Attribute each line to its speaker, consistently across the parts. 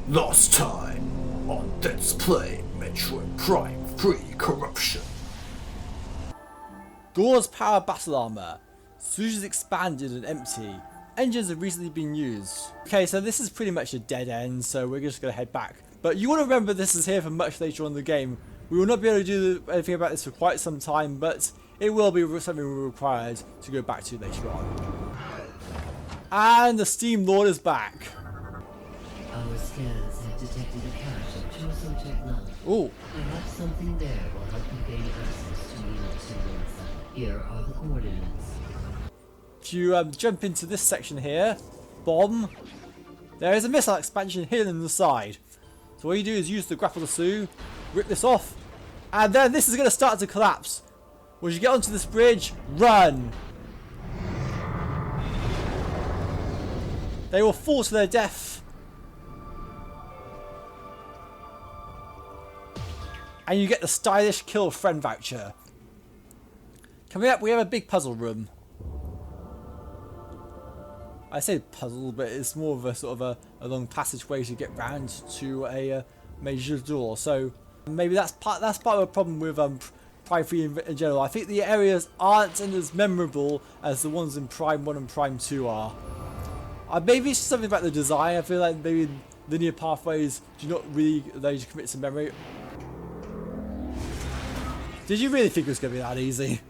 Speaker 1: Last time on Let's Play Metroid Prime 3 Corruption.
Speaker 2: Doors power battle armor. Solutions expanded and empty. Engines have recently been used. Okay, so this is pretty much a dead end, so we're just going to head back. But you want to remember this is here for much later on in the game. We will not be able to do anything about this for quite some time, but it will be something we're required to go back to later on. And the Steam Lord is back.
Speaker 3: Our scans have detected a cache of chosen technology.
Speaker 2: Ooh.
Speaker 3: Perhaps something there will help you gain access to Unit 217. Here are the coordinates.
Speaker 2: If you jump into this section here, bomb, there is a missile expansion hidden in the side. So all you do is use the grapple lasso, rip this off, and then this is going to start to collapse. Once you get onto this bridge, run. They will fall to their death. And you get the stylish kill friend voucher. Coming up, we have a big puzzle room. I say puzzle, but it's more of a sort of a long passageway to get round to a major door. So maybe that's part of the problem with Prime 3 in general. I think the areas aren't as memorable as the ones in Prime 1 and Prime 2 are. Maybe it's just something about the design. I feel like maybe linear pathways do not really allow you to commit to memory. Did you really think it was going to be that easy?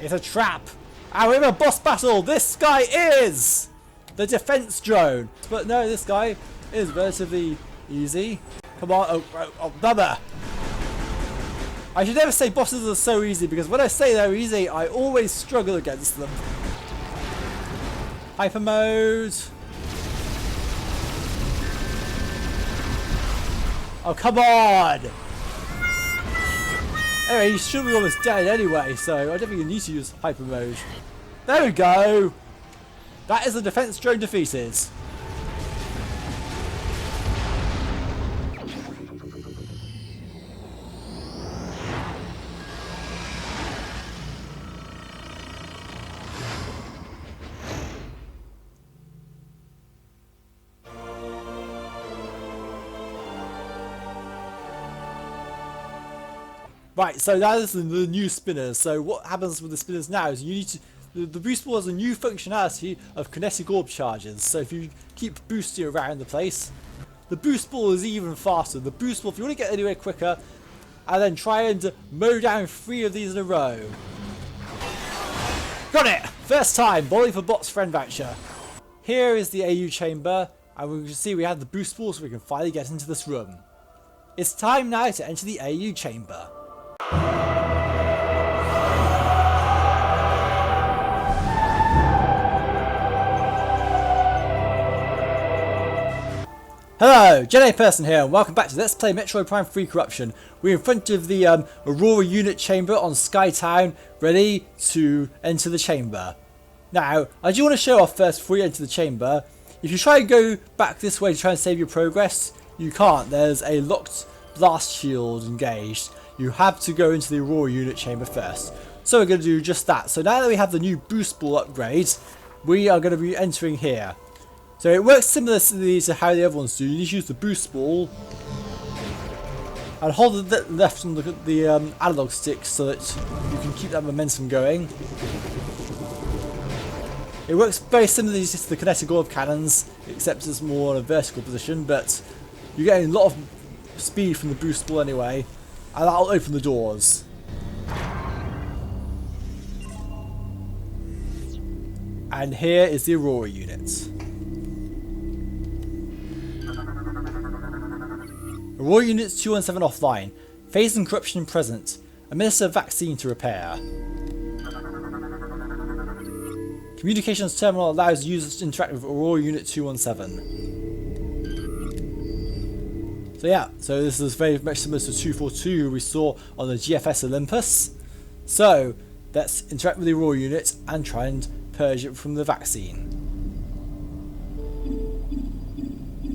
Speaker 2: It's a trap. And we have a boss battle. This guy is the defense drone. But no, this guy is relatively easy. Come on. Oh, bummer. I should never say bosses are so easy, because when I say they're easy, I always struggle against them. Hyper mode. Oh, come on. Anyway, you should be almost dead anyway, so I don't think you need to use hyper mode. There we go! That is the defense drone defeated. Right, so that is the new spinners. So what happens with the spinners now is you need to... The boost ball has a new functionality of kinetic orb charges. So if you keep boosting around the place, the boost ball is even faster. The boost ball, if you want to get anywhere quicker, and then try and mow down 3 of these in a row. Got it! First time, bowling for bots friend voucher. Here is the AU chamber, and we can see we have the boost ball, so we can finally get into this room. It's time now to enter the AU chamber. Hello, Jedi Person here, and welcome back to Let's Play Metroid Prime 3 Corruption. We're in front of the Aurora Unit chamber on Skytown, ready to enter the chamber. Now, I do want to show off first before you enter the chamber. If you try and go back this way to try and save your progress, you can't. There's a locked blast shield engaged. You have to go into the Aurora Unit chamber first. So we're going to do just that. So now that we have the new boost ball upgrade, we are going to be entering here. So it works similarly to how the other ones do. You need to use the boost ball and hold the left on the analog stick so that you can keep that momentum going. It works very similarly to the kinetic orb cannons, except it's more in a vertical position, but you're getting a lot of speed from the boost ball anyway, and that'll open the doors. And here is the Aurora Unit. Aurora Unit 217 offline. Phase and corruption present. Administer vaccine to repair. Communications terminal allows users to interact with Aurora Unit 217. So yeah, so this is very much similar to 242 we saw on the GFS Olympus. So let's interact with the Aurora Unit and try and purge it from the vaccine.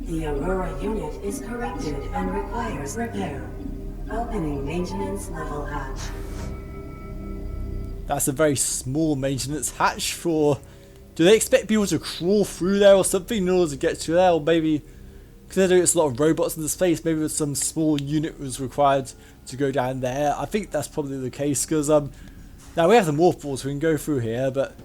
Speaker 4: The Aurora Unit is corrupted and requires repair. Opening maintenance level hatch.
Speaker 2: That's a very small maintenance hatch for... Do they expect people to crawl through there or something in order to get to there? Or maybe considering it's a lot of robots in this place, maybe some small unit was required to go down there. I think that's probably the case, because now we have the morph balls, so we can go through here, but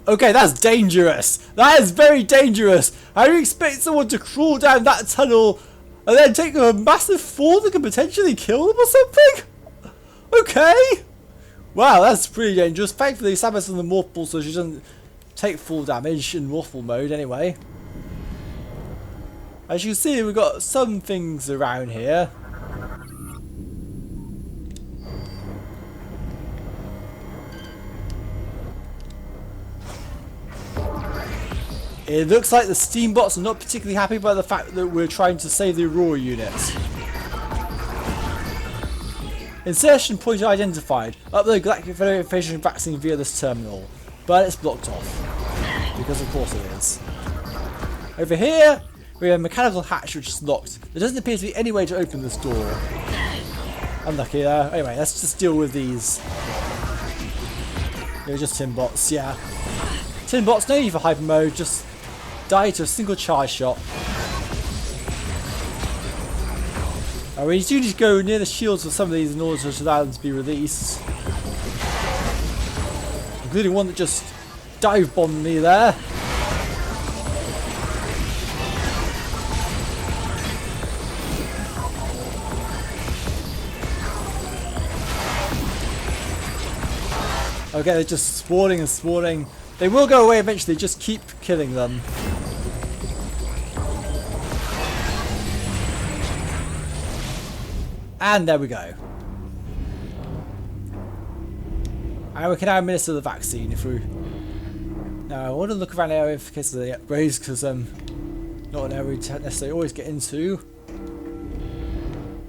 Speaker 2: okay, that's dangerous. That is very dangerous. How do you expect someone to crawl down that tunnel and then take a massive fall that could potentially kill them or something? Okay. Wow, that's pretty dangerous. Thankfully, Samus in the morph ball, so she doesn't take full damage in morph ball mode anyway. As you can see, we've got some things around here. It looks like the Steamboats are not particularly happy by the fact that we're trying to save the Aurora Unit. Insertion point identified. Upload Galactic Federation vaccine via this terminal. But it's blocked off. Because of course it is. Over here, we have a mechanical hatch which is locked. There doesn't appear to be any way to open this door. Unlucky there. Anyway, let's just deal with these. They're just tin bots, yeah. Tin bots, no need for hyper mode, just die to a single charge shot. We do need to go near the shields for some of these in order to allow them to be released. Including one that just dive bombed me there. Okay, they're just spawning and spawning. They will go away eventually, just keep killing them. And there we go. And we can now administer the vaccine if we... Now I want to look around the area in case of the upgrades, because not an area we necessarily always get into.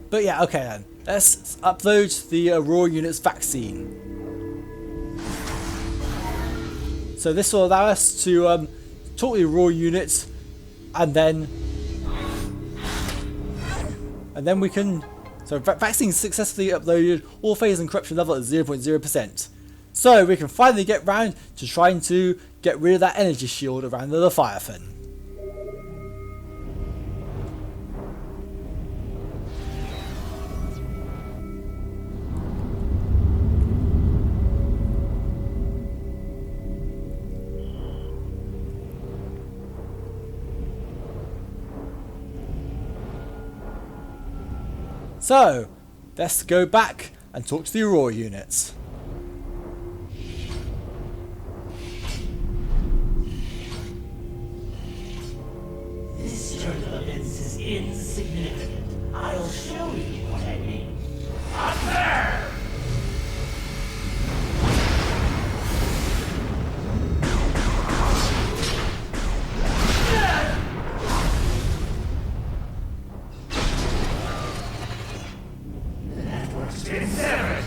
Speaker 2: But yeah, okay then. Let's upload the Aurora Unit's vaccine. So this will allow us to talk to the Aurora Unit, and then we can. So vaccine successfully uploaded. All phase and corruption level at 0.0%. So we can finally get round to trying to get rid of that energy shield around the Leviathan. So, let's go back and talk to the Aurora units.
Speaker 5: This turbulence is insignificant. I'll show you what I mean. Up there! Severed.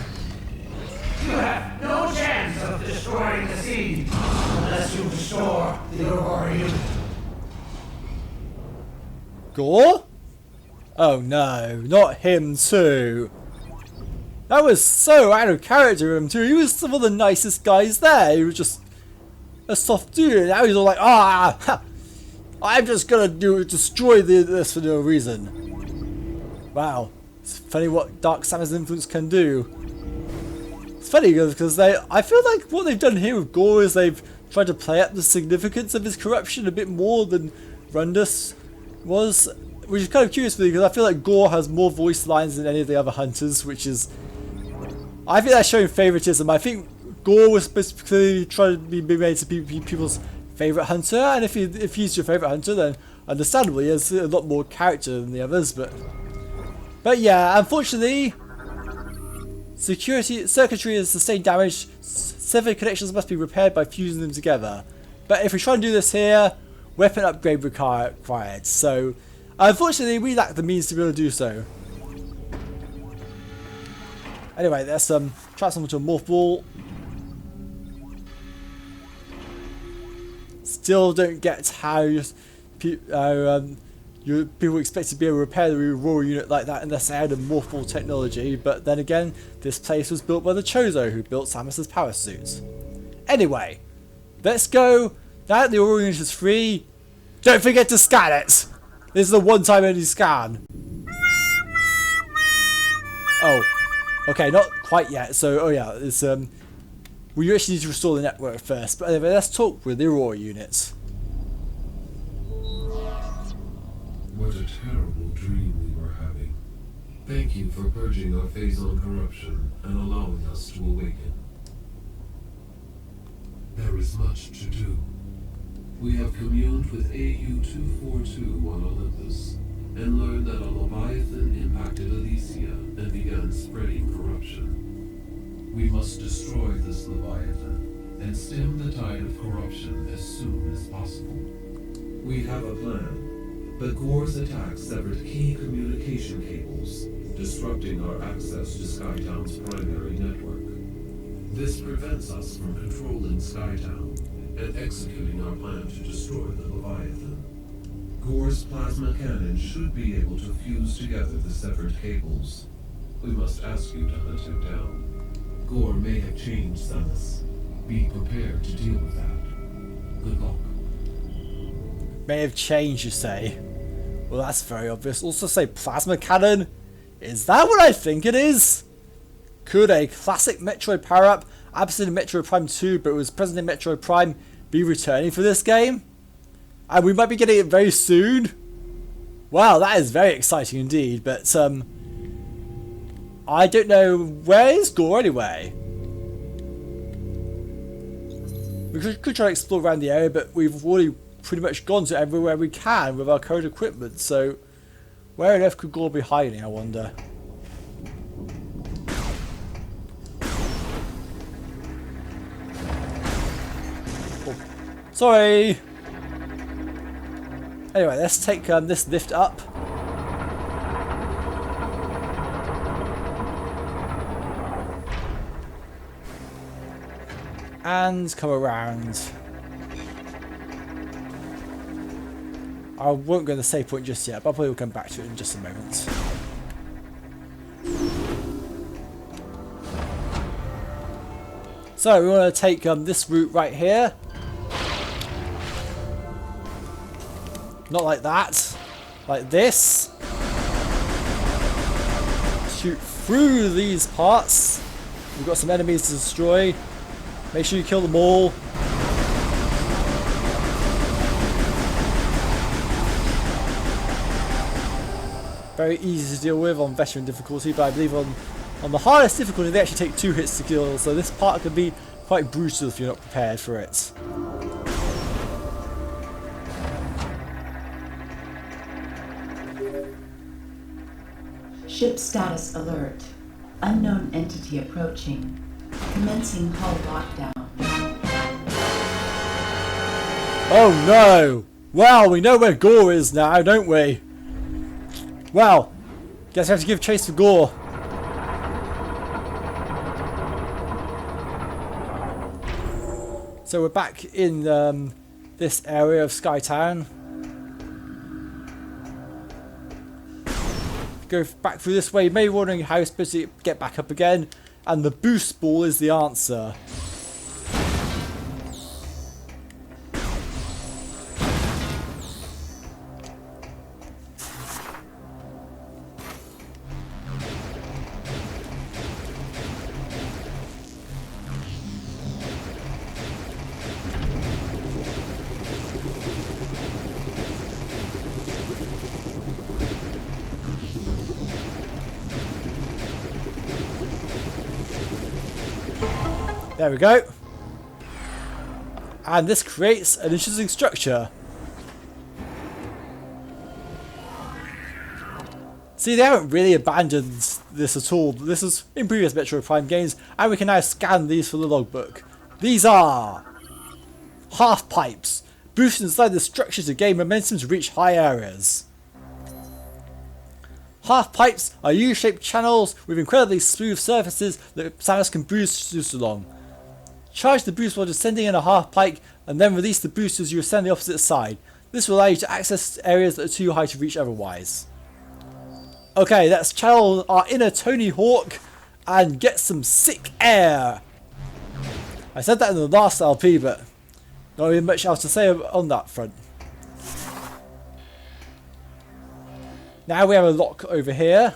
Speaker 5: You have no chance of destroying the seed unless you restore the Aurora Unit.
Speaker 2: Gore? Oh no, not him too. That was so out of character of him too. He was some of the nicest guys there. He was just a soft dude, and now he's all like, ah, I'm just gonna destroy this for no reason. Wow. It's funny what Dark Samus influence can do. It's funny because I feel like what they've done here with Gore is they've tried to play up the significance of his corruption a bit more than Rundus was, which is kind of curious for me because I feel like Gore has more voice lines than any of the other hunters, which is, I think that's showing favoritism. I think Gore was specifically trying to be made to be people's favorite hunter, and if he's your favorite hunter, then understandably he has a lot more character than the others, But yeah, unfortunately, circuitry has sustained damage. Severed connections must be repaired by fusing them together. But if we try and do this here, weapon upgrade required. So, unfortunately, we lack the means to be able to do so. Anyway, let's transform into a morph ball. Still don't get how people expect to be able to repair the Aurora Unit like that unless they had a morph ball technology, but then again, this place was built by the Chozo who built Samus's power suits. Anyway, let's go. Now that the Aurora Unit is free, Don't forget to scan it! This is a one-time only scan. Oh. Okay, not quite yet. So, oh yeah, it's, we actually need to restore the network first. But anyway, let's talk with the Aurora Unit.
Speaker 6: What a terrible dream we were having. Thank you for purging our phase-on corruption and allowing us to awaken. There is much to do. We have communed with AU-242 on Olympus and learned that a Leviathan impacted Elysia and began spreading corruption. We must destroy this Leviathan and stem the tide of corruption as soon as possible. We have a plan, but Gore's attack severed key communication cables, disrupting our access to Skytown's primary network. This prevents us from controlling Skytown and executing our plan to destroy the Leviathan. Gore's plasma cannon should be able to fuse together the severed cables. We must ask you to hunt him down. Gore may have changed, Samus. Be prepared to deal with that. Good luck.
Speaker 2: May have changed, you say? Well, that's very obvious. Also say plasma cannon? Is that what I think it is? Could a classic Metroid power-up, absent in Metroid Prime 2 but was present in Metroid Prime, be returning for this game? And we might be getting it very soon? Wow, that is very exciting indeed, but I don't know, where is Gore anyway? We could try to explore around the area, but we've already pretty much gone to everywhere we can with our current equipment, so where on earth could Gore be hiding, I wonder? Oh, sorry! Anyway, let's take this lift up. And come around. I won't go to the save point just yet, but I'll probably come back to it in just a moment. So we want to take this route right here. Not like that. Like this. Shoot through these parts. We've got some enemies to destroy. Make sure you kill them all. Very easy to deal with on veteran difficulty, but I believe on the hardest difficulty they actually take 2 hits to kill, so this part can be quite brutal if you're not prepared for it.
Speaker 7: Ship status alert. Unknown entity approaching. Commencing hull lockdown.
Speaker 2: Oh no! Well, we know where Gore is now, don't we? Well, guess we have to give chase to Gore. So we're back in this area of Skytown. Go back through this way. You may be wondering how you're supposed to get back up again, and the boost ball is the answer. There we go. And this creates an interesting structure. See, they haven't really abandoned this at all. This is in previous Metroid Prime games, and we can now scan these for the logbook. These are half pipes, boost inside the structure to gain momentum to reach high areas. Half pipes are U-shaped channels with incredibly smooth surfaces that Samus can boost along. Charge the boost while descending in a half pipe and then release the boost as you ascend the opposite side. This will allow you to access areas that are too high to reach otherwise. Okay, let's channel our inner Tony Hawk and get some sick air. I said that in the last LP, but not really much else to say on that front. Now we have a lock over here.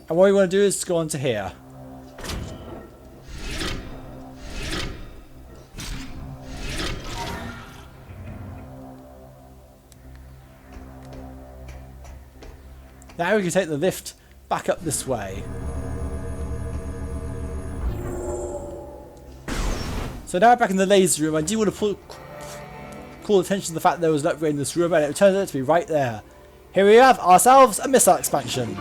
Speaker 2: And what we want to do is go on to here. Now we can take the lift back up this way. So now we're back in the laser room. I do want to call attention to the fact that there was an upgrade in this room, and it turns out to be right there. Here we have ourselves a missile expansion.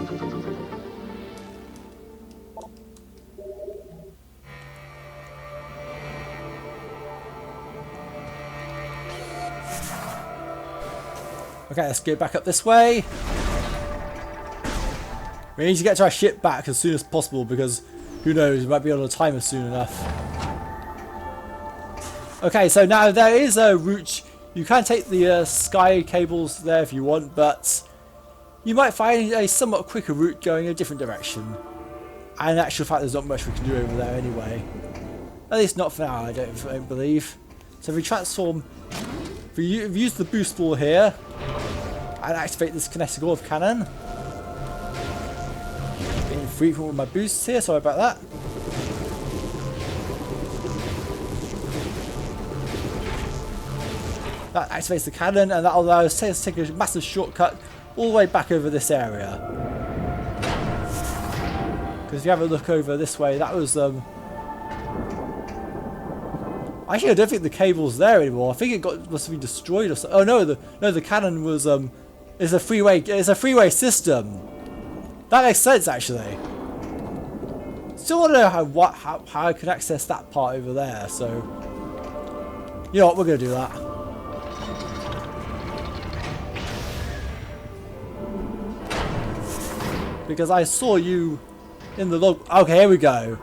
Speaker 2: Okay, let's go back up this way. We need to get to our ship back as soon as possible because who knows, we might be able to time it soon enough. Okay, so now there is a route. You can take the sky cables there if you want, but you might find a somewhat quicker route going a different direction. And in actual fact, there's not much we can do over there anyway. At least not for now, I don't believe. So if we transform, if we use the boost ball here and activate this kinetic orb cannon. Being frequent with my boosts here, sorry about that. That activates the cannon, and that will allow us to take a massive shortcut all the way back over this area. Because if you have a look over this way, that was actually, I don't think the cable's there anymore. I think it must have been destroyed or something. Oh no, the cannon was is a freeway. It's a freeway system. That makes sense actually. Still want to know how I can access that part over there. So you know what, we're gonna do that. Because I saw you in the log. Okay, here we go.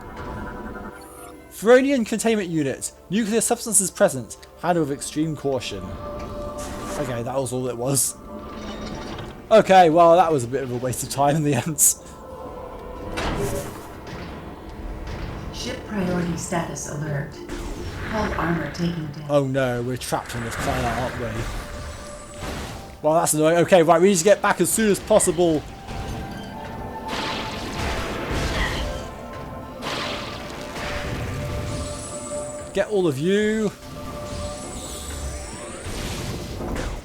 Speaker 2: Ferronian containment unit. Nuclear substances present. Handle with extreme caution. Okay, that was all it was. Okay, well that was a bit of a waste of time in the end.
Speaker 7: Ship priority status alert. Hull armor taking down.
Speaker 2: Oh no, we're trapped on this planet, aren't we? Well, that's annoying. Okay, right, we need to get back as soon as possible. Get all of you.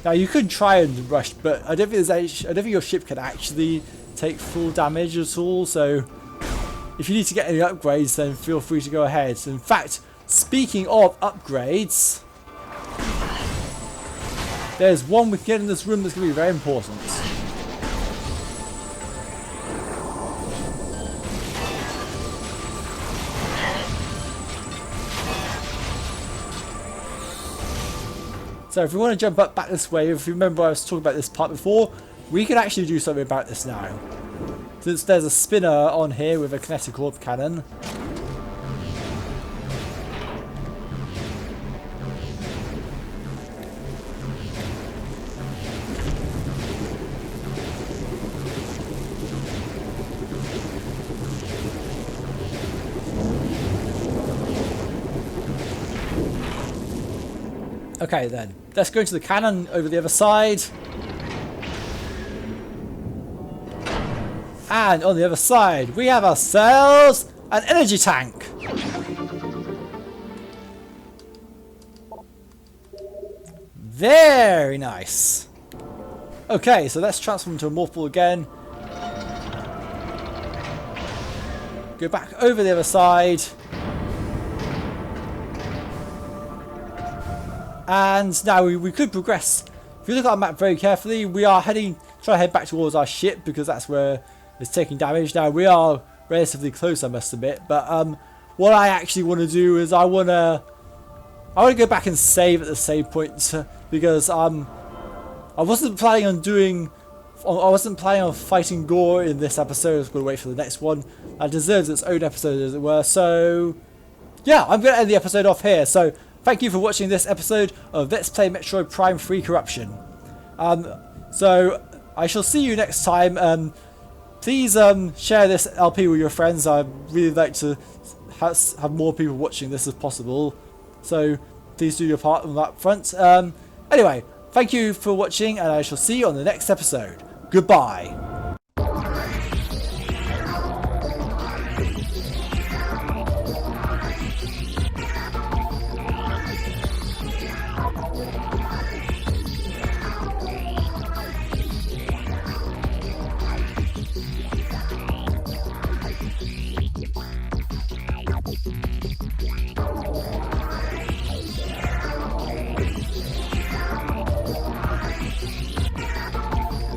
Speaker 2: Now you could try and rush, but I don't think your ship can actually take full damage at all. So if you need to get any upgrades, then feel free to go ahead. In fact, speaking of upgrades, there's one we can get in this room that's going to be very important. So if we want to jump up back this way, if you remember I was talking about this part before, we can actually do something about this now. Since there's a spinner on here with a kinetic orb cannon. Okay then, let's go into the cannon over the other side. And on the other side, we have ourselves an energy tank. Very nice. Okay, so let's transform into a morph ball again. Go back over the other side. And now we could progress. If you look at our map very carefully, we are trying to head back towards our ship because that's where it's taking damage. Now we are relatively close, I must admit. But what I actually want to do is I want to go back and save at the save point because I wasn't planning on fighting Gore in this episode. I was going to wait for the next one. That deserves its own episode, as it were. So yeah, I'm going to end the episode off here. So thank you for watching this episode of Let's Play Metroid Prime Free Corruption. So I shall see you next time. Please share this LP with your friends. I'd really like to have more people watching this if possible. So please do your part on that front. Anyway, thank you for watching, and I shall see you on the next episode. Goodbye.